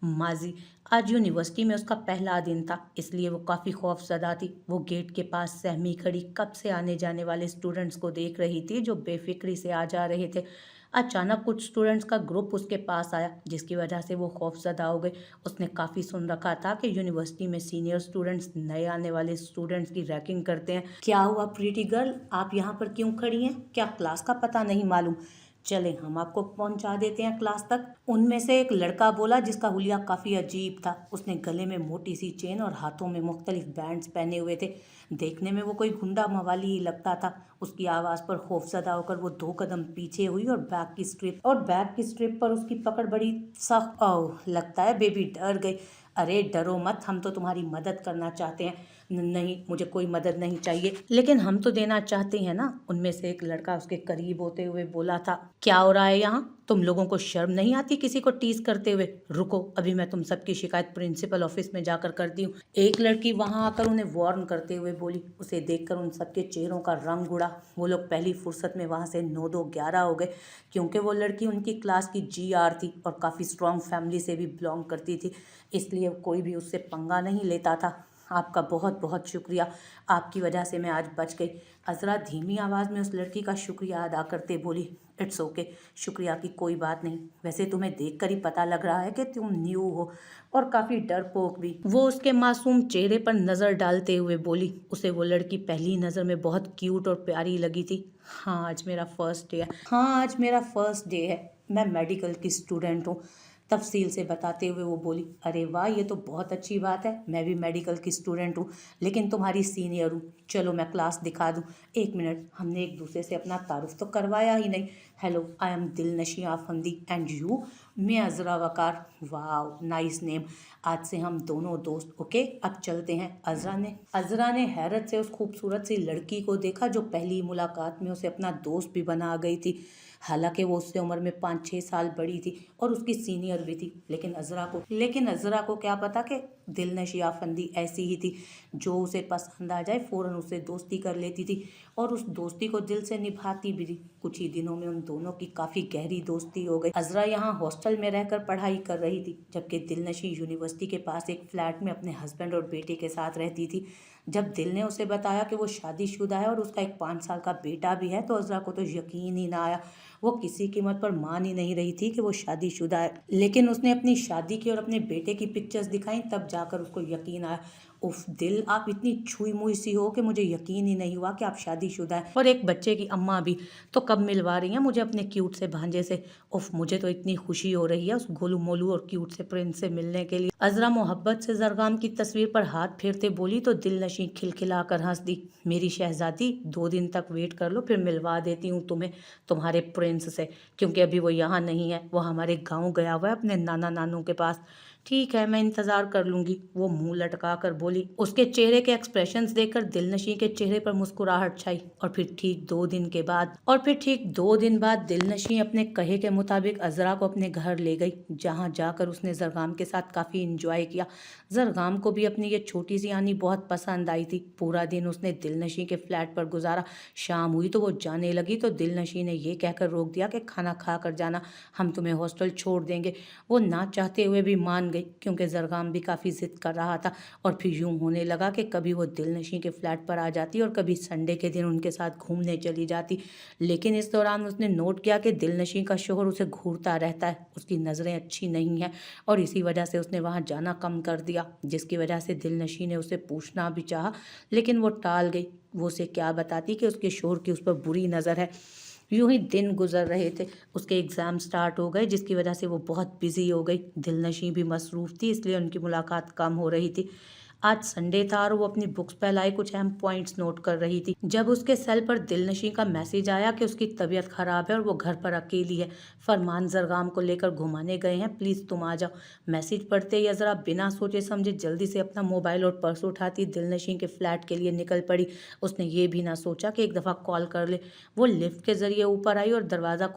माजी। आज यूनिवर्सिटी में उसका पहला दिन था, इसलिए वो काफ़ी खौफज़दा थी। वो गेट के पास सहमी खड़ी कब से आने जाने वाले स्टूडेंट्स को देख रही थी जो बेफिक्री से आ जा रहे थे। अचानक कुछ स्टूडेंट्स का ग्रुप उसके पास आया, जिसकी वजह से वो खौफज़दा हो गई। उसने काफ़ी सुन रखा था कि यूनिवर्सिटी में सीनियर स्टूडेंट्स नए आने वाले स्टूडेंट्स की रैगिंग करते हैं। क्या हुआ प्रीटी गर्ल, आप यहाँ पर क्यों खड़ी हैं? क्या क्लास का पता नहीं मालूम? चले हम आपको पहुंचा देते हैं क्लास तक। उनमें से एक लड़का बोला, जिसका हुलिया काफ़ी अजीब था। उसने गले में मोटी सी चेन और हाथों में मुख्तलिफ बैंड्स पहने हुए थे। देखने में वो कोई गुंडा मवाली ही लगता था। उसकी आवाज़ पर खौफजदा होकर वो 2 कदम पीछे हुई और बैग की स्ट्रिप पर उसकी पकड़ बड़ी सख्त। ओह, लगता है बेबी डर गई। अरे डरो मत, हम तो तुम्हारी मदद करना चाहते हैं। नहीं, मुझे कोई मदद नहीं चाहिए, लेकिन हम तो देना चाहते हैं ना, उनमें से एक लड़का उसके करीब होते हुए बोला था। क्या हो रहा है यहाँ? तुम लोगों को शर्म नहीं आती किसी को टीज करते हुए? रुको, अभी मैं तुम सबकी शिकायत प्रिंसिपल ऑफिस में जाकर करती हूँ। एक लड़की वहां आकर उन्हें वार्न करते हुए बोली। उसे देखकर उन सबके चेहरों का रंग उड़ा। वो लोग पहली फुर्सत में वहां से 9-2-11 हो गए, क्योंकि वो लड़की उनकी क्लास की GR थी और काफ़ी स्ट्रॉन्ग फैमिली से भी बिलोंग करती थी, इसलिए कोई भी उससे पंगा नहीं लेता था। आपका बहुत बहुत शुक्रिया, आपकी वजह से मैं आज बच गई। अज़रा धीमी आवाज़ में उस लड़की का शुक्रिया अदा करते बोली। इट्स ओके, शुक्रिया की कोई बात नहीं। वैसे तुम्हें देखकर ही पता लग रहा है कि तुम न्यू हो और काफ़ी डरपोक भी। वो उसके मासूम चेहरे पर नज़र डालते हुए बोली। उसे वो लड़की पहली नज़र में बहुत क्यूट और प्यारी लगी थी। हाँ, आज मेरा फर्स्ट डे है। मैं मेडिकल की स्टूडेंट हूँ, तफसील से बताते हुए वो बोली। अरे वाह, ये तो बहुत अच्छी बात है। मैं भी मेडिकल की स्टूडेंट हूँ, लेकिन तुम्हारी सीनियर हूँ। चलो मैं क्लास दिखा दूँ। एक मिनट, हमने एक दूसरे से अपना तारुफ तो करवाया ही नहीं। Hello, I am Dilnashin Afandi and you? मैं अज़रा वकार। वाह, नाइस नेम। आज से हम दोनों दोस्त। ओके, अब चलते हैं। अज़रा ने हैरत से उस खूबसूरत सी लड़की को देखा जो पहली मुलाकात में उसे अपना दोस्त भी बना गई थी। हालांकि वो उससे उम्र में 5-6 साल बड़ी थी और उसकी सीनियर भी थी, लेकिन अज़रा को क्या पता कि दिलनशी आफंदी ऐसी ही थी, जो उसे पसंद आ जाए फ़ौरन उससे दोस्ती कर लेती थी और उस दोस्ती को दिल से निभाती भी थी। कुछ ही दिनों में उन दोनों की काफ़ी गहरी दोस्ती हो गई। अज़रा यहाँ हॉस्टल में रहकर पढ़ाई कर रही थी, जबकि दिलनशी यूनिवर्सिटी के पास एक फ्लैट में अपने हस्बैंड और बेटे के साथ रहती थी। जब दिल ने उसे बताया कि वो शादीशुदा है और उसका एक 5 साल का बेटा भी है, तो अज़रा को तो यकीन ही ना आया। वो किसी कीमत पर मान ही नहीं रही थी कि वो शादीशुदा है, लेकिन उसने अपनी शादी की और अपने बेटे की पिक्चर्स दिखाई, तब जाकर उसको यकीन आया। उफ दिल, आप इतनी छुई मुई सी हो कि मुझे यकीन ही नहीं हुआ कि आप शादीशुदा हैं और एक बच्चे की अम्मा भी। तो कब मिलवा रही हैं मुझे अपने क्यूट से भांजे से? उफ, मुझे तो इतनी खुशी हो रही है उस गोलू मोलू और क्यूट से प्रिंस से मिलने के लिए। अज़रा मोहब्बत से जरगाम की तस्वीर पर हाथ फेरते बोली तो दिल नशी खिलखिला कर हंस दी। मेरी शहजादी, 2 दिन तक वेट कर लो, फिर मिलवा देती हूँ तुम्हें तुम्हारे प्रिंस से, क्योंकि अभी वो यहाँ नहीं है, वो हमारे गाँव गया हुआ है अपने नाना नानू के पास। ठीक है, मैं इंतज़ार कर लूँगी, वो मुंह लटका कर बोली। उसके चेहरे के एक्सप्रेशंस देखकर दिलनशी के चेहरे पर मुस्कुराहट छाई और फिर ठीक 2 दिन बाद दिलनशी अपने कहे के मुताबिक अज़रा को अपने घर ले गई, जहाँ जाकर उसने जरगाम के साथ काफ़ी इंजॉय किया। जरगाम को भी अपनी ये छोटी सी आनी बहुत पसंद आई थी। पूरा दिन उसने दिलनशी के फ्लैट पर गुजारा। शाम हुई तो वो जाने लगी तो दिलनशी ने ये कहकर रोक दिया कि खाना खा कर जाना, हम तुम्हें हॉस्टल छोड़ देंगे। वो ना चाहते हुए भी मान गई, क्योंकि जरगाम भी काफ़ी जिद कर रहा था। और फिर यूं होने लगा कि कभी वो दिलनशी के फ्लैट पर आ जाती और कभी संडे के दिन उनके साथ घूमने चली जाती। लेकिन इस दौरान उसने नोट किया कि दिलनशी का शोहर उसे घूरता रहता है, उसकी नज़रें अच्छी नहीं हैं और इसी वजह से उसने वहाँ जाना कम कर दिया, जिसकी वजह से दिलनशी ने उसे पूछना भी चाहा, लेकिन वो टाल गई। वो उसे क्या बताती कि उसके शोहर की उस पर बुरी नज़र है। यूं ही दिन गुजर रहे थे। उसके एग्ज़ाम स्टार्ट हो गए, जिसकी वजह से वो बहुत बिजी हो गई। दिलनशी भी मसरूफ़ थी, इसलिए उनकी मुलाकात कम हो रही थी। आज संडे था और वो अपनी बुक्स पर लाए कुछ अहम पॉइंट्स नोट कर रही थी, जब उसके सेल पर दिलनशी का मैसेज आया कि उसकी तबीयत ख़राब है और वो घर पर अकेली है। फरमान जरगाम को लेकर घुमाने गए हैं, प्लीज़ तुम आ जाओ। मैसेज पढ़ते ही ज़रा बिना सोचे समझे जल्दी से अपना मोबाइल और पर्स उठाती दिलनशी के फ्लैट के लिए निकल पड़ी। उसने ये भी ना सोचा कि एक दफ़ा कॉल कर ले। वो लिफ्ट के ज़रिए ऊपर आई और दरवाज़ा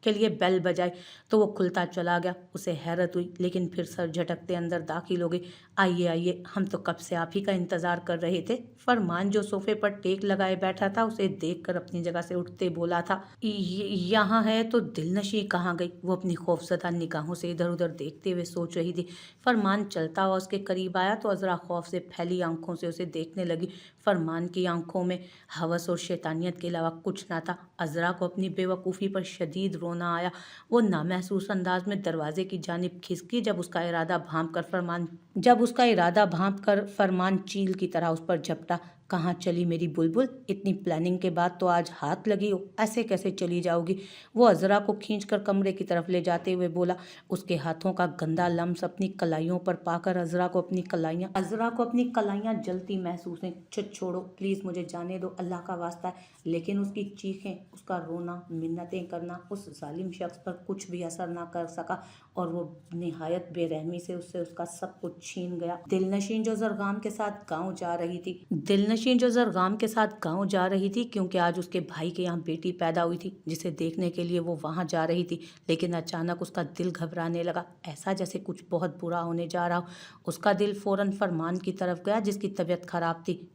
के लिए बेल बजाई तो वो खुलता चला गया। उसे हैरत हुई, लेकिन फिर सर झटकते अंदर दाखिल हो गई। आइए आइए, हम तो कब से आप ही का इंतजार कर रहे थे। फरमान जो सोफे पर टेक लगाए बैठा था उसे देखकर अपनी जगह से उठते बोला था, यहाँ है तो दिलनशी कहाँ गई? वो अपनी खौफजदा निगाहों से इधर उधर देखते हुए सोच रही थी। फरमान चलता हुआ उसके करीब आया तो अजरा खौफ से फैली आंखों से उसे देखने लगी। फरमान की आंखों में हवस और शैतानियत के अलावा कुछ ना था। अजरा को अपनी बेवकूफ़ी पर शदीद रोना आया। वो नामहसूस अंदाज में दरवाजे की जानिब खिसकी। जब उसका इरादा भांप कर फरमान चील की तरह उस पर झपटा। कहाँ चली मेरी बुलबुल? इतनी प्लानिंग के बाद तो आज हाथ लगी हो, ऐसे कैसे चली जाओगी? वो अजरा को खींचकर कमरे की तरफ ले जाते हुए बोला। उसके हाथों का गंदा लम्स अपनी कलाइयों पर पाकर अजरा को अपनी कलाइयाँ जलती महसूस हुई। छोड़ो प्लीज़, मुझे जाने दो, अल्लाह का वास्ता है। लेकिन उसकी चीखें, उसका रोना, मिन्नतें करना उस जालिम शख्स पर कुछ भी असर ना कर सका और वो निहायत बेरहमी से उससे उसका सब कुछ छीन गया। दिलनशीन जो जरगाम के साथ गांव जा रही थी क्योंकि आज उसके भाई के यहाँ बेटी पैदा हुई थी जिसे देखने के लिए वो वहाँ जा रही थी। लेकिन अचानक उसका दिल घबराने लगा, ऐसा जैसे कुछ बहुत बुरा होने जा रहा हो। उसका दिल फौरन फरमान की तरफ गया जिसकी तबीयत खराब थी।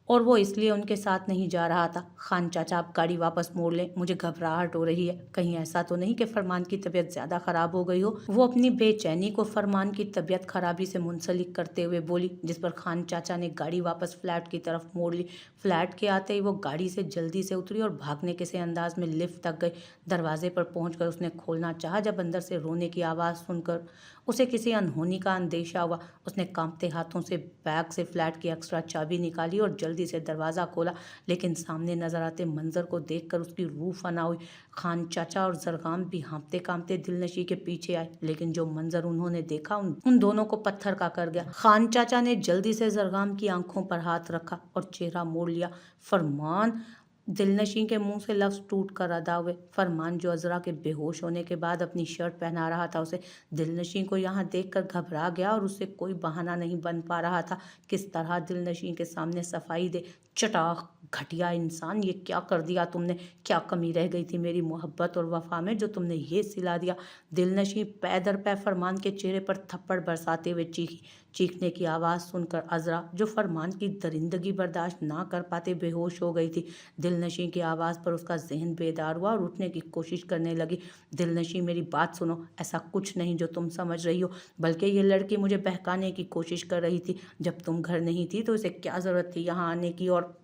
वो इसलिए उनके साथ नहीं जा रहा था। खान चाचा, आप गाड़ी वापस मोड़ लें, मुझे घबराहट हो रही है। कहीं ऐसा तो नहीं कि फरमान की तबीयत ज़्यादा ख़राब हो गई हो? वो अपनी बेचैनी को फरमान की तबीयत खराबी से मुंसलिक करते हुए बोली, जिस पर खान चाचा ने गाड़ी वापस फ्लैट की तरफ मोड़ ली। फ्लैट के आते ही वो गाड़ी से जल्दी से उतरी और भागने के से अंदाज में लिफ्ट तक गई। दरवाजे पर पहुंचकर उसने खोलना चाहा जब अंदर से रोने की आवाज़ सुनकर उसे किसी अनहोनी का अंदेशा हुआ। उसने कांपते हाथों से बैग से फ्लैट की एक्स्ट्रा चाबी निकाली और जल्दी से दरवाज़ा खोला। लेकिन सामने नजर आते मंजर को देखकर उसकी रूह फना हुई। खान चाचा और जरगाम भी हाँफते कांपते दिलनशी के पीछे आए, लेकिन जो मंजर उन्होंने देखा उन दोनों को पत्थर का कर गया। खान चाचा ने जल्दी से जरगाम की आंखों पर हाथ रखा और चेहरा मोड़ लिया। फरमान! दिलनशी के मुंह से लफ्ज टूट कर अदा हुए। फरमान जो अजरा के बेहोश होने के बाद अपनी शर्ट पहना रहा था उसे दिलनशी को यहाँ देखकर घबरा गया और उससे कोई बहाना नहीं बन पा रहा था। किस तरह दिलनशी के सामने सफाई दे। चटाक, घटिया इंसान, ये क्या कर दिया तुमने? क्या कमी रह गई थी मेरी मोहब्बत और वफा में जो तुमने ये सिला दिया? दिलनशी पै दर पै फरमान के चेहरे पर थप्पड़ बरसाते हुए चीखी। चीखने की आवाज़ सुनकर अजरा, जो फरमान की दरिंदगी बर्दाश्त ना कर पाते, बेहोश हो गई थी। दिलनशी की आवाज़ पर उसका जहन बेदार हुआ और उठने की कोशिश करने लगी। दिलनशी, मेरी बात सुनो, ऐसा कुछ नहीं जो तुम समझ रही हो, बल्कि ये लड़की मुझे बहकाने की कोशिश कर रही थी। जब तुम घर नहीं थी तो इसे क्या ज़रूरत थी यहाँ आने की? और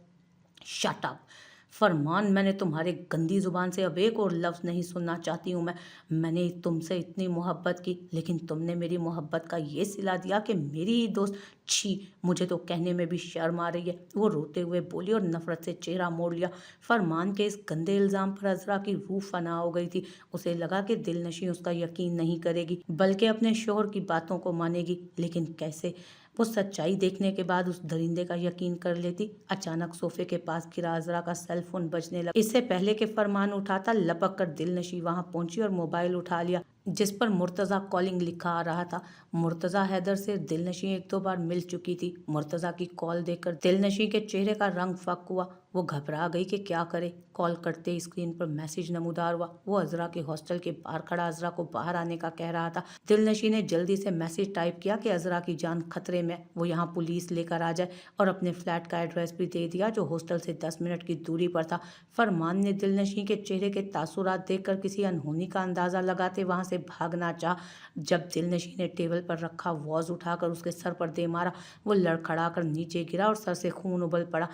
शट अप फरमान, मैंने तुम्हारे गंदी जुबान से अब एक और लफ्ज़ नहीं सुनना चाहती हूँ। मैंने तुमसे इतनी मोहब्बत की, लेकिन तुमने मेरी मोहब्बत का ये सिला दिया कि मेरी ही दोस्त। छी, मुझे तो कहने में भी शर्म आ रही है, वो रोते हुए बोली और नफरत से चेहरा मोड़ लिया। फरमान के इस गंदे इल्ज़ाम पर अजरा की रूह फना हो गई थी। उसे लगा कि दिलनशी उसका यकीन नहीं करेगी, बल्कि अपने शोहर की बातों को मानेगी। लेकिन कैसे? वो सच्चाई देखने के बाद उस दरिंदे का यकीन कर लेती। अचानक सोफे के पास गिरा अजरा का सेल फोन बजने लगा। इससे पहले कि फरमान उठाता, लपक कर दिलनशी वहां पहुंची और मोबाइल उठा लिया, जिस पर मुर्तज़ा कॉलिंग लिखा आ रहा था। मुर्तज़ा हैदर से दिलनशी एक दो बार मिल चुकी थी। मुर्तज़ा की कॉल देखकर दिलनशी के चेहरे का रंग फक हुआ। वो घबरा गई कि क्या करे। कॉल करते ही स्क्रीन पर मैसेज नमूदार हुआ। वो अजरा के हॉस्टल के बाहर खड़ा अजरा को बाहर आने का कह रहा था। दिलनशी ने जल्दी से मैसेज टाइप किया कि अजरा की जान खतरे में, वो यहाँ पुलिस लेकर आ जाए, और अपने फ्लैट का एड्रेस भी दे दिया जो हॉस्टल से 10 मिनट की दूरी पर था। फरमान ने दिलनशी के चेहरे के तासुरात देखकर किसी अनहोनी का अंदाजा लगाते वहां से भागना चाहा। जब दिलनशी ने टेबल पर रखा वॉज उठाकर उसके सर पर दे मारा, वो लड़खड़ाकर नीचे गिरा और सर से खून उबल पड़ा।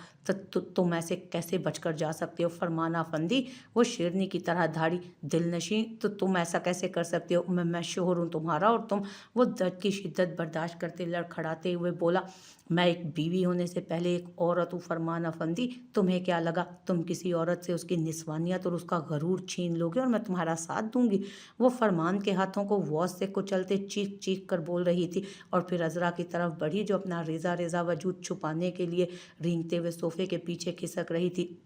तुम ऐसे कैसे बचकर जा सकते हो फरमान अफंदी? वो शेरनी की तरह धाड़ी। दिलनशी, तो तुम ऐसा कैसे कर सकते हो? मैं शोहर हूँ तुम्हारा और तुम। वो दर्द की शिद्दत बर्दाश्त करते लड़खड़ाते हुए बोला, मैं एक बीवी होने से पहले एक औरत हूँ फरमान अफंदी। तुम्हें क्या लगा तुम किसी औरत से उसकी निस्वानियत और उसका गरूर छीन लोगे और मैं तुम्हारा साथ दूंगी? वो फरमान के हाथों को वॉज से कुचलते चीख चीख कर बोल रही थी और फिर अजरा की तरफ बढ़ी जो अपना रेजा रेजा वजूद छुपाने के लिए रेंगते हुए सोफे के पीछे खिसक रही थी।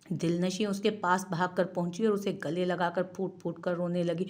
दिलनशी उसके पास भागकर पहुंची और उसे गले लगाकर फूट फूट कर रोने लगी।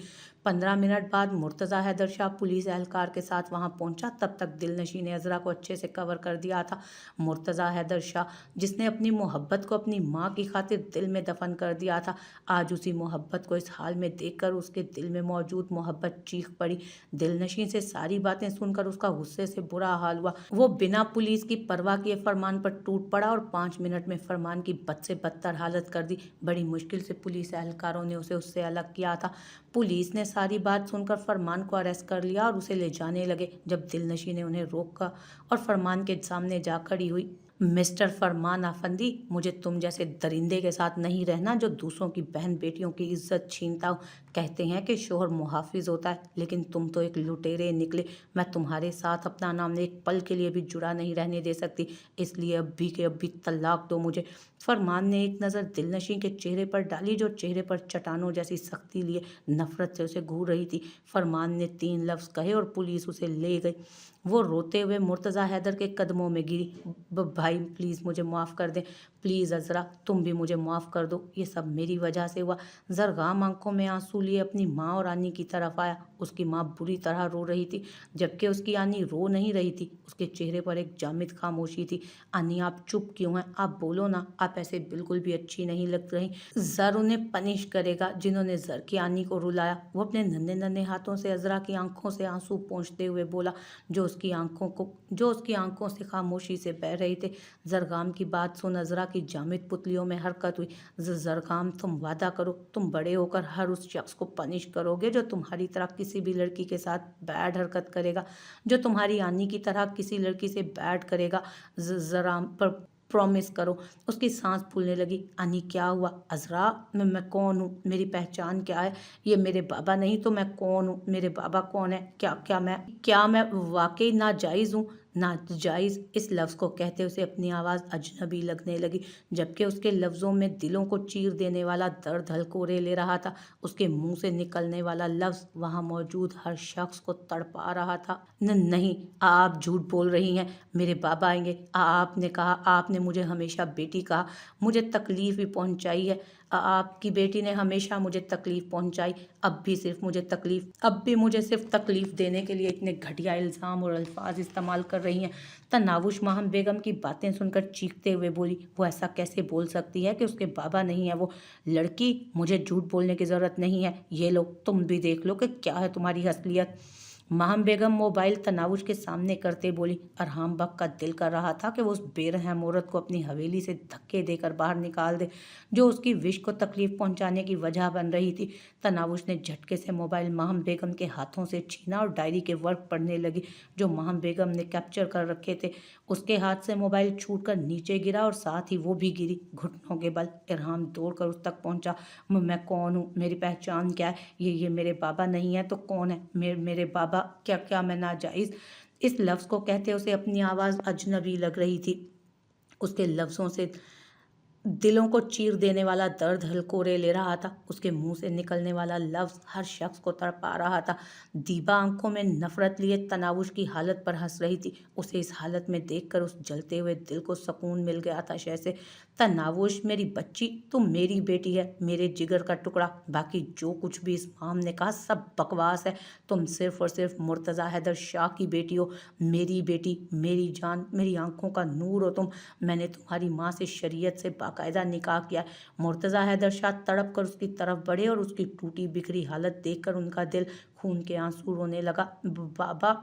15 मिनट बाद मुर्तज़ा हैदर शाह पुलिस एहलकार के साथ वहां पहुंचा। तब तक दिलनशी ने अज़रा को अच्छे से कवर कर दिया था। मुर्तज़ा हैदर शाह, जिसने अपनी मोहब्बत को अपनी माँ की खातिर दिल में दफन कर दिया था, आज उसी मोहब्बत को इस हाल में देखकर उसके दिल में मौजूद मोहब्बत चीख पड़ी। दिलनशी से सारी बातें सुनकर उसका गुस्से से बुरा हाल हुआ। वो बिना पुलिस की परवाह किए फरमान पर टूट पड़ा और 5 मिनट में फरमान की बद से बदतर हालत कर दी। बड़ी मुश्किल से पुलिस एहलकारों ने उसे उससे अलग किया था। पुलिस ने सारी बात सुनकर फरमान को अरेस्ट कर लिया और उसे ले जाने लगे। जब दिलनशी ने उन्हें रोका और फरमान के सामने जा खड़ी हुई, मिस्टर फरमान आफंदी, मुझे तुम जैसे दरिंदे के साथ नहीं रहना जो दूसरों की बहन बेटियों की इज्जत छीनता हो। कहते हैं कि शोहर मुहाफिज होता है, लेकिन तुम तो एक लुटेरे निकले। मैं तुम्हारे साथ अपना नाम एक पल के लिए भी जुड़ा नहीं रहने दे सकती, इसलिए अभी के अभी तलाक दो मुझे। फरमान ने एक नज़र दिलनशी के चेहरे पर डाली, जो चेहरे पर चट्टानों जैसी सख्ती लिए नफरत से उसे घूर रही थी। फरमान ने 3 लफ्ज़ कहे और पुलिस उसे ले गई। वो रोते हुए मुर्तज़ा हैदर के कदमों में गिरी। भाई प्लीज़ मुझे माफ़ कर दें, प्लीज़ अज़रा तुम भी मुझे माफ़ कर दो, ये सब मेरी वजह से हुआ। ज़रगाम आंखों में आंसू लिए अपनी माँ और आनी की तरफ आया। उसकी माँ बुरी तरह रो रही थी, जबकि उसकी आनी रो नहीं रही थी। उसके चेहरे पर एक जामिद खामोशी थी। आनी, आप चुप क्यों हैं? आप बोलो ना, आप ऐसे बिल्कुल भी अच्छी नहीं लग रही। ज़र उन्हें पनिश करेगा जिन्होंने ज़र की आनी को रुलाया। वो अपने नन्हे नन्हे हाथों से अज़रा की आंखों से आंसू पोंछते हुए बोला, जो उसकी आंखों से खामोशी से बह रहे थे। ज़रगाम की बात सुन अज़रा की जामिद पुतलियों में हरकत हुई। ज़रगाम, तुम वादा करो, तुम बड़े होकर हर उस शख्स को पनिश करोगे जो तुम्हारी तरह किसी भी लड़की के साथ बैड हरकत करेगा, जो तुम्हारी आनी की तरह किसी लड़की से बैड करेगा। ज़राम पर प्रॉमिस करो। उसकी सांस फूलने लगी। आनी, क्या हुआ? अज़रा, मैं कौन हूँ? मेरी पहचान क्या है? ये मेरे बाबा नहीं तो मैं कौन हूँ? मेरे बाबा कौन है? क्या मैं वाकई नाजायज़ हूँ? नाजायज़, इस लफ्ज़ को कहते उसे अपनी आवाज़ अजनबी लगने लगी, जबकि उसके लफ्ज़ों में दिलों को चीर देने वाला दर्द हलकोरे ले रहा था। उसके मुंह से निकलने वाला लफ्ज़ वहाँ मौजूद हर शख्स को तड़पा रहा था। नहीं, आप झूठ बोल रही हैं। मेरे बाबा आएंगे। आपने कहा, आपने मुझे हमेशा बेटी कहा, मुझे तकलीफ़ भी पहुंचाई है। आपकी बेटी ने हमेशा मुझे तकलीफ़ पहुंचाई। अब भी मुझे सिर्फ तकलीफ़ देने के लिए इतने घटिया इल्ज़ाम और अल्फाज इस्तेमाल कर रही हैं। तनावुश माहम बेगम की बातें सुनकर चीखते हुए बोली, वो ऐसा कैसे बोल सकती है कि उसके बाबा नहीं है? वो लड़की, मुझे झूठ बोलने की ज़रूरत नहीं है। ये लो, तुम भी देख लो कि क्या है तुम्हारी असलियत। माहम बेगम मोबाइल तनावुश के सामने करते बोली। अरहाम बक का दिल कर रहा था कि वो उस बेरहम औरत को अपनी हवेली से धक्के देकर बाहर निकाल दे, जो उसकी विश को तकलीफ पहुंचाने की वजह बन रही थी। तनावुश ने झटके से मोबाइल माहम बेगम के हाथों से छीना और डायरी के वर्क पढ़ने लगी, जो माहम बेगम ने कैप्चर कर रखे थे। उसके हाथ से मोबाइल छूटकर नीचे गिरा और साथ ही वो भी गिरी, घुटनों के बल। इरहाम दौड़कर उस तक पहुंचा। मैं कौन हूँ? मेरी पहचान क्या है? ये मेरे बाबा नहीं है तो कौन है? मेरे बाबा, क्या मैं नाजायज़? इस लफ्ज़ को कहते उसे अपनी आवाज़ अजनबी लग रही थी। उसके लफ्ज़ों से दिलों को चीर देने वाला दर्द हलकोरे ले रहा था। उसके मुंह से निकलने वाला लफ्ज़ हर शख्स को तड़पा रहा था। दीबा आंखों में नफरत लिए तनावुश की हालत पर हंस रही थी। उसे इस हालत में देखकर उस जलते हुए दिल को सुकून मिल गया था। जैसे, तनावुश, मेरी बच्ची, तुम मेरी बेटी है, मेरे जिगर का टुकड़ा। बाकी जो कुछ भी इस माम ने कहा सब बकवास है। तुम सिर्फ और सिर्फ मुर्तज़ा हैदर शाह की बेटी हो, मेरी बेटी, मेरी जान, मेरी आंखों का नूर हो तुम। मैंने तुम्हारी माँ से शरीयत से बाकायदा निकाह किया। मुर्तज़ा हैदर शाह तड़प कर उसकी तरफ बढ़े और उसकी टूटी बिखरी हालत देखकर उनका दिल खून के आंसू रोने लगा। बाबा,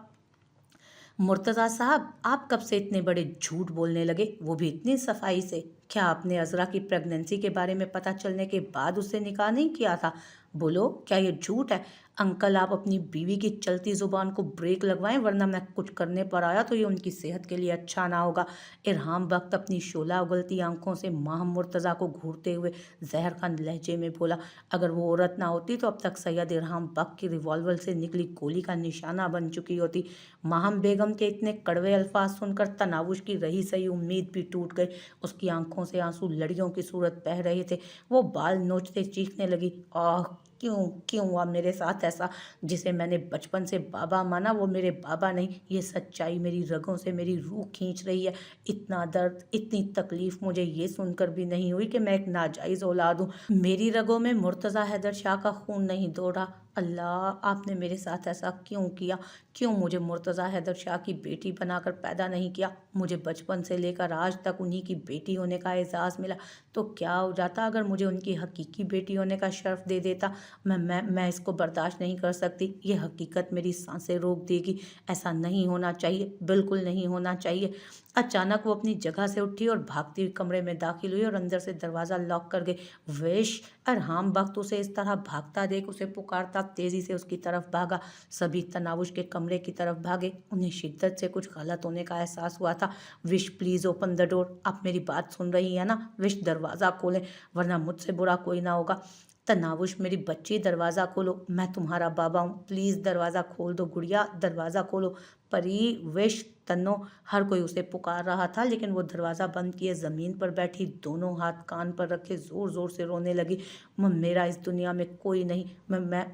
मुर्तज़ा साहब, आप कब से इतने बड़े झूठ बोलने लगे, वो भी इतनी सफाई से? क्या आपने अज़रा की प्रेगनेंसी के बारे में पता चलने के बाद उससे निकाह नहीं किया था? बोलो, क्या ये झूठ है? अंकल, आप अपनी बीवी की चलती ज़ुबान को ब्रेक लगवाएं, वरना मैं कुछ करने पर आया तो ये उनकी सेहत के लिए अच्छा ना होगा। इरहाम वक्त अपनी शोला उगलती आंखों से माहम मुर्तज़ा को घूरते हुए जहर खान लहजे में बोला। अगर वो औरत ना होती तो अब तक सैयद इरहाम बक की रिवॉल्वर से निकली गोली का निशाना बन चुकी होती। माहम बेगम के इतने कड़वे अल्फाज सुनकर तनावुश की रही सही उम्मीद भी टूट गई। उसकी आंखों से आंसू लड़ियों की सूरत बह रहे थे। वो बाल नोचते चीखने लगी, आह, क्यों हुआ मेरे साथ ऐसा? जिसे मैंने बचपन से बाबा माना वो मेरे बाबा नहीं। ये सच्चाई मेरी रगों से मेरी रूह खींच रही है। इतना दर्द, इतनी तकलीफ मुझे ये सुनकर भी नहीं हुई कि मैं एक नाजायज़ औलाद हूँ। मेरी रगों में मुर्तज़ा हैदर शाह का खून नहीं दौड़ा, अल्लाह, आपने मेरे साथ ऐसा क्यों किया? क्यों मुझे मुर्तज़ा हैदर शाह की बेटी बनाकर पैदा नहीं किया? मुझे बचपन से लेकर आज तक उन्हीं की बेटी होने का एहसास मिला, तो क्या हो जाता अगर मुझे उनकी हकीकी बेटी होने का शर्फ़ दे देता? मैं इसको बर्दाश्त नहीं कर सकती। ये हकीकत मेरी साँसें रोक देगी। ऐसा नहीं होना चाहिए, बिल्कुल नहीं होना चाहिए। अचानक वो अपनी जगह से उठी और भागती हुई कमरे में दाखिल हुई और अंदर से दरवाज़ा लॉक कर गई। वेश! अरहाम बख्त उसे इस तरह भागता देख उसे पुकारता तेज़ी से उसकी तरफ भागा। सभी तनावुश के कमरे की तरफ भागे। उन्हें शिद्दत से कुछ गलत होने का एहसास हुआ था। Wish, please open the door. आप मेरी बात सुन रही हैं ना? विश, दरवाज़ा खोलें, वरना मुझसे बुरा कोई ना होगा। तनावुश, मेरी बच्ची, दरवाज़ा खोलो, मैं तुम्हारा बाबा हूँ, प्लीज़ दरवाज़ा खोल दो गुड़िया, दरवाज़ा खोलो। परी, विश, तन्नो, हर कोई उसे पुकार रहा था, लेकिन वो दरवाज़ा बंद किए ज़मीन पर बैठी दोनों हाथ कान पर रखे ज़ोर ज़ोर से रोने लगी। मेरा इस दुनिया में कोई नहीं, मैं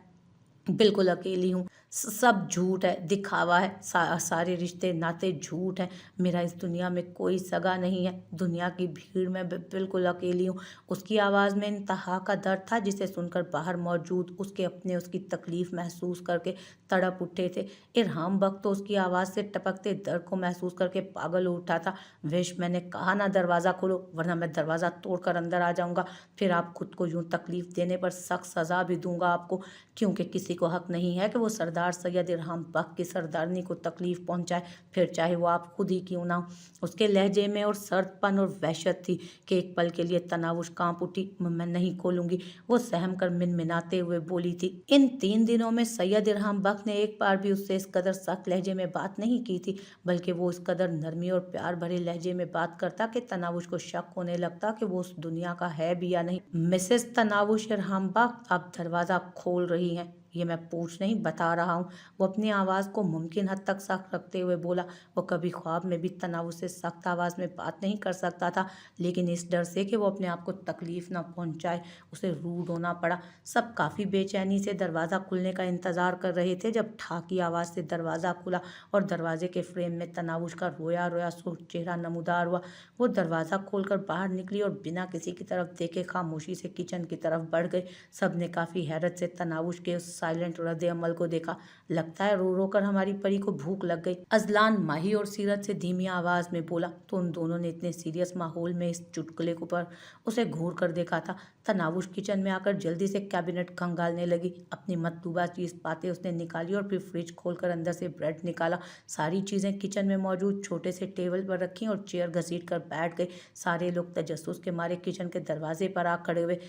बिल्कुल अकेली हूँ। सब झूठ है, दिखावा है, सारे रिश्ते नाते झूठ हैं। मेरा इस दुनिया में कोई सगा नहीं है। दुनिया की भीड़ में बिल्कुल अकेली हूँ। उसकी आवाज़ में इंतहा का दर्द था, जिसे सुनकर बाहर मौजूद उसके अपने उसकी तकलीफ़ महसूस करके तड़प उठे थे। इरहाम बख्त तो उसकी आवाज़ से टपकते दर्द को महसूस करके पागल हो उठा था। विश, मैंने कहा ना दरवाज़ा खोलो, वरना मैं दरवाज़ा तोड़कर अंदर आ जाऊँगा। फिर आप खुद को यूँ तकलीफ़ देने पर सख्त सज़ा भी दूँगा आपको, क्योंकि किसी को हक नहीं है कि वो सरदार सैयद इरहाम बख्त की सरदारनी को तकलीफ़ पहुंचाए, फिर चाहे वो आप खुद ही क्यों ना हो। उसके लहजे में और सर्दपन और वहशत थी कि एक पल के लिए तनावुश कांप उठी। मैं नहीं खोलूंगी, वो सहम कर मिनमिनाते हुए बोली थी। इन 3 दिनों में सैयद इरहाम बख्त ने एक बार भी उससे इस कदर सख्त लहजे में बात नहीं की थी, बल्कि वो इस कदर नरमी और प्यार भरे लहजे में बात करता कि तनावुश को शक होने लगता कि वो उस दुनिया का है भी या नहीं। मिसेस तनावुश इरहाम बख्त, आप दरवाज़ा खोल रही हैं, ये मैं पूछ नहीं बता रहा हूँ। वो अपनी आवाज़ को मुमकिन हद तक सख्त रखते हुए बोला। वो कभी ख्वाब में भी तनाव से सख्त आवाज़ में बात नहीं कर सकता था, लेकिन इस डर से कि वो अपने आप को तकलीफ़ ना पहुँचाए, उसे रूड होना पड़ा। सब काफ़ी बेचैनी से दरवाज़ा खुलने का इंतज़ार कर रहे थे जब ठा की आवाज़ से दरवाज़ा खुला और दरवाजे के फ्रेम में तनावुश का रोया रोया सुर्ख चेहरा नमूदार हुआ। वो दरवाज़ा खोलकर बाहर निकली और बिना किसी की तरफ देखे खामोशी से किचन की तरफ बढ़ गई। सब ने काफ़ी हैरत से तनावुश के उस साइलेंट रद्द अमल को देखा। लगता है रो रो कर हमारी परी को भूख लग गई, अजलान माही और सीरत से धीमी आवाज़ में बोला। तो उन दोनों ने इतने सीरियस माहौल में इस चुटकुले को पर उसे घूर कर देखा था। तनावुश किचन में आकर जल्दी से कैबिनेट खंगालने लगी। अपनी मतलूबा चीज़ पाते उसने निकाली और फिर फ्रिज खोलकर अंदर से ब्रेड निकाला। सारी चीज़ें किचन में मौजूद छोटे से टेबल पर रखी और चेयर घसीट कर बैठ गई। सारे लोग तजस्सुस के मारे किचन के दरवाजे पर आ खड़े हुए।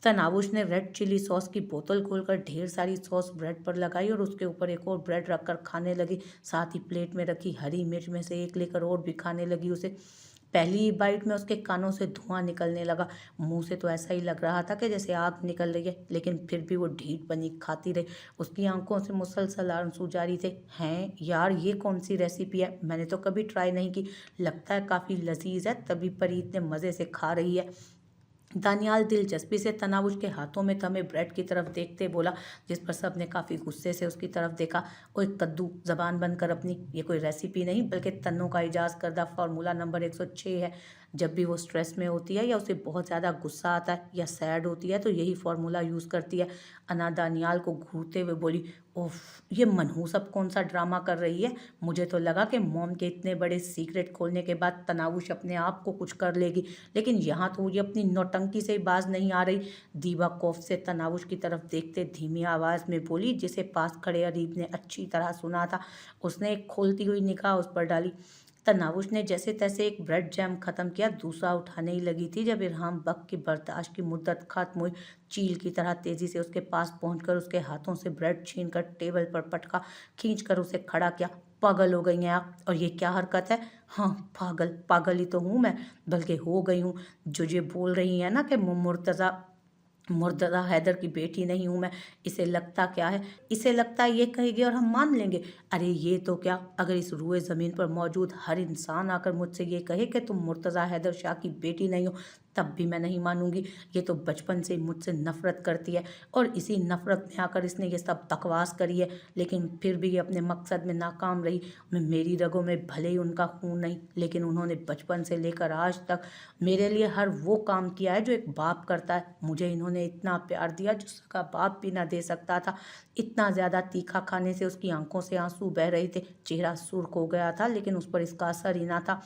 तनावुश ने रेड चिली सॉस की बोतल खोलकर ढेर सारी सॉस ब्रेड पर लगाई और उसके ऊपर एक और ब्रेड रखकर खाने लगी। साथ ही प्लेट में रखी हरी मिर्च में से एक लेकर और भी खाने लगी। उसे पहली बाइट में उसके कानों से धुआं निकलने लगा। मुंह से तो ऐसा ही लग रहा था कि जैसे आग निकल रही है, लेकिन फिर भी वो ढीठ बनी खाती रही। उसकी आंखों से मुसलसल आंसू जारी थे। हैं यार, ये कौन सी रेसिपी है? मैंने तो कभी ट्राई नहीं की। लगता है काफ़ी लजीज है, तभी परी इतने मज़े से खा रही है। दानियाल दिलचस्पी से तनावुश के हाथों में थमे ब्रेड की तरफ देखते बोला, जिस पर सब ने काफ़ी गुस्से से उसकी तरफ देखा। ओए कद्दू, जबान बंद कर अपनी, ये कोई रेसिपी नहीं बल्कि तन्नों का इजाज़ करदा फार्मूला नंबर 106 है। जब भी वो स्ट्रेस में होती है या उसे बहुत ज़्यादा गुस्सा आता है या सैड होती है तो यही फार्मूला यूज़ करती है। अना दानियाल को घूरते हुए बोली, ओफ, ये मनहूस अब कौन सा ड्रामा कर रही है? मुझे तो लगा कि मॉम के इतने बड़े सीक्रेट खोलने के बाद तनावुश अपने आप को कुछ कर लेगी, लेकिन यहाँ तो ये अपनी नौटंकी से बाज नहीं आ रही। दीवा कौफ से तनावुश की तरफ देखते धीमी आवाज़ में बोली, जिसे पास खड़े अरीब ने अच्छी तरह सुना था। उसने एक खोलती हुई निगाह उस पर डाली। तनावुश ने जैसे तैसे एक ब्रेड जैम ख़त्म किया, दूसरा उठाने ही लगी थी जब इरहाम बख्त की बर्दाश्त की मुद्दत खत्म हुई। चील की तरह तेज़ी से उसके पास पहुंचकर उसके हाथों से ब्रेड छीनकर टेबल पर पटका खींचकर उसे खड़ा किया। पागल हो गई हैं आप, और ये क्या हरकत है? हाँ, पागल पागल ही तो हूँ मैं, बल्कि हो गई हूँ। जो ये बोल रही हैं ना कि मुर्तज़ा मुर्तज़ा हैदर की बेटी नहीं हूँ मैं, इसे लगता क्या है? इसे लगता है ये कहेगी और हम मान लेंगे। अरे ये तो क्या, अगर इस रुए ज़मीन पर मौजूद हर इंसान आकर मुझसे ये कहे कि तुम मुर्तज़ा हैदर शाह की बेटी नहीं हो, तब भी मैं नहीं मानूंगी, ये तो बचपन से मुझसे नफरत करती है और इसी नफरत में आकर इसने ये सब बकवास करी है, लेकिन फिर भी ये अपने मकसद में नाकाम रही। मेरी रगों में भले ही उनका खून नहीं, लेकिन उन्होंने बचपन से लेकर आज तक मेरे लिए हर वो काम किया है जो एक बाप करता है। मुझे इन्होंने इतना प्यार दिया जो सगा बाप भी ना दे सकता था। इतना ज़्यादा तीखा खाने से उसकी आंखों से आंसू बह रहे थे, चेहरा सुर्ख हो गया था, लेकिन उस पर इसका असर ही ना था।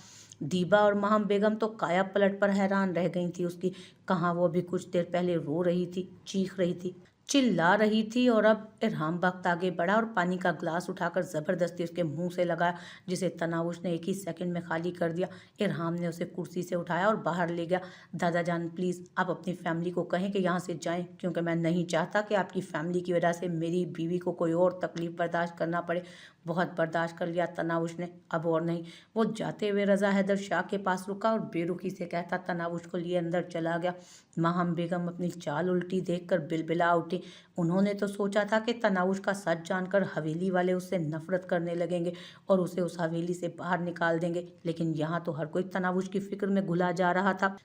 दीबा और महम बेगम तो काया पलट पर हैरान रह गई थी उसकी। कहाँ वो भी कुछ देर पहले रो रही थी, चीख रही थी, चिल्ला रही थी, और अब इरहाम वक्त आगे बढ़ा और पानी का ग्लास उठाकर जबरदस्ती उसके मुंह से लगाया, जिसे तनाउश ने एक ही सेकंड में खाली कर दिया। इरहाम ने उसे कुर्सी से उठाया और बाहर ले गया। दादा जान प्लीज़ आप अपनी फैमिली को कहें कि यहाँ से जाएं, क्योंकि मैं नहीं चाहता कि आपकी फैमिली की वजह से मेरी बीवी को कोई और तकलीफ बर्दाश्त करना पड़े। बहुत बर्दाश्त कर लिया तनाउश ने, अब और नहीं। वो जाते हुए रज़ा हैदर शाह के पास रुका और बेरुखी से कहता तनाउश को लिए अंदर चला गया। माहम बेगम अपनी चाल उल्टी देखकर बिलबिला उठी। उन्होंने तो सोचा था कि तनाउश का सच जानकर हवेली वाले उससे नफरत करने लगेंगे और उसे उस हवेली से बाहर निकाल देंगे, लेकिन यहाँ तो हर कोई तनाउश की फिक्र में घुला जा रहा था।